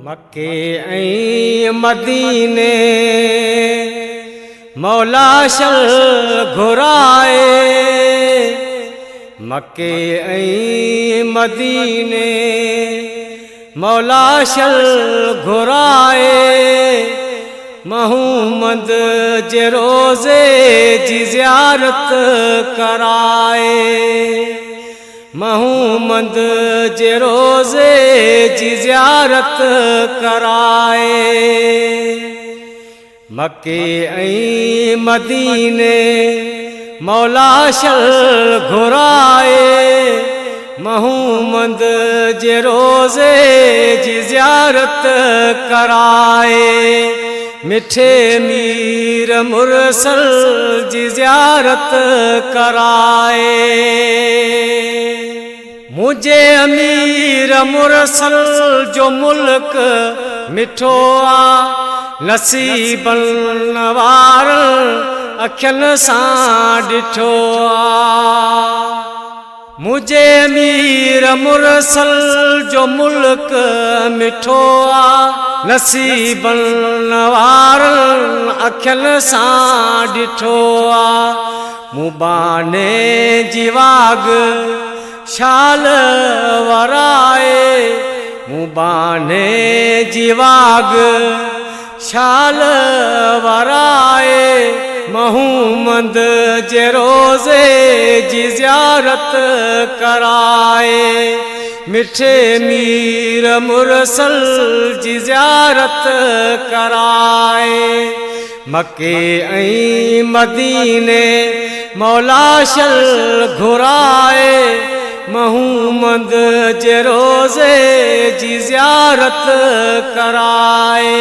मक्के ऐं मदीने मौला शल घुराए। मक्के ऐं मदीने मौला शल घुराए। महूमद जे रोज़े जी ज़ियारत कराए। महूमद जे रोज़े जी ज़ियारत कराए। मक्के ऐं मदीने मौला शल घुराए। महूमद जे रोज़े जी ज़ियारत कराए। मिठे मीर मुरसल जी ज़ियारत कराए। मुझे अमीर मुरसल जो मुल्क मिठो आ। नसीबन वार अखियन सां ॾिठो आ। मुझे अमीर मुरसल जो मुल्क मिठो आ। नसीबन वार अखियन सां ॾिठो आ। मुबाने जी वाग शाल वराए। मुबाने जी वाग शाल वराए। महूमद जे रोज़े जी ज़ियारत कराए। मिठे मीर मुरसल जी ज़ियारत कराए। मक्के ऐं मदीने मौला शल घुराए। महूमद जे रोज़े जी ज़ियारत कराए।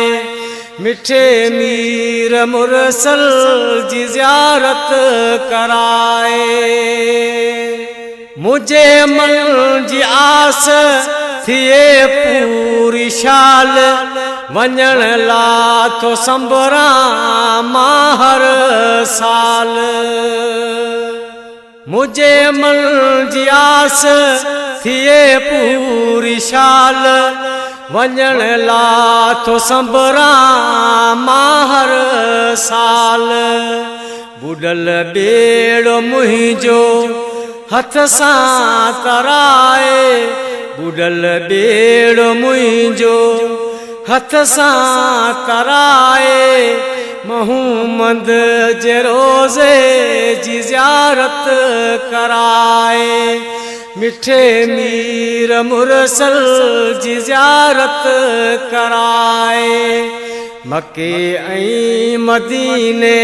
मिठे मीर मुरसल जी ज़ियारत कराए। मुझे मन जी आस थिए पूरी शाल। वञण ला तो संबरा मां हर साल। मुझे मन जी आस थिए पूरी शाल। वञण ला तो संबरा मां हर साल। बुडल बेड़ो मुंहिंजो हथ सां तराए। बुडल बेड़ो मुंहिंजो हथ सां तराए। महूमद जे रोज़े जी ज़ियारत कराए। मिठे मीर मुरसल जी ज़ियारत कराए। मक्के ऐं मदीने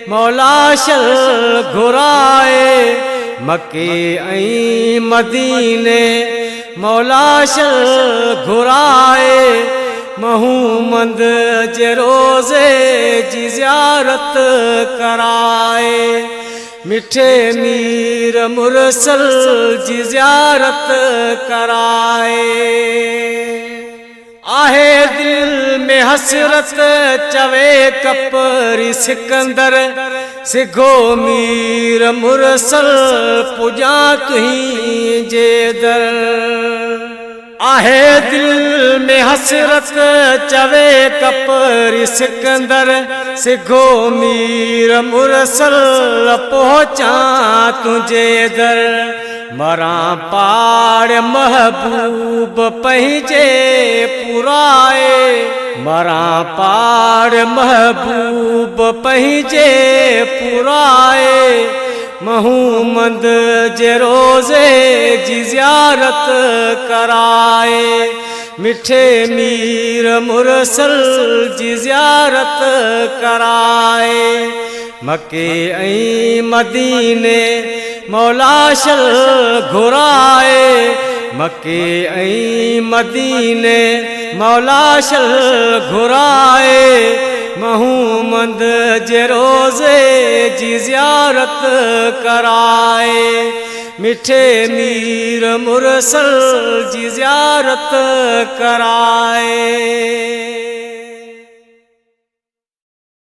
मौला शल घुराए। मक्के ऐं मदीने मौला शल घुराए। महूमद जे रोज़े जी ज़ियारत कराए। मिठे मीर मुरसल जी ज़ियारत कराए। आहे दिल में हसरत चवे कपरी सिकंदर। सिघो मीर मुरसल पुजा तुहीं जे दर। आहे दिल में हसरत चवे कपरी सिकंदर। सिघो मीर मुरसल पहुँचा तुझे दर। मरां पाड़ महबूब पंहिंजे पुराए। मरां पाड़ महबूब पंहिंजे पुराए। महूमद जे रोज़े जी ज़ियारत कराए। मिठे मीर मुरसल जी ज़ियारत कराए। मक्के ऐं मदीने मौला शल घुराए। मक्के ऐं मदीने मौला शल घुराए। महूमद जे रोज़े जी ज़ियारत कराए। मिठे मीर मुरसल जी ज़ियारत कराए।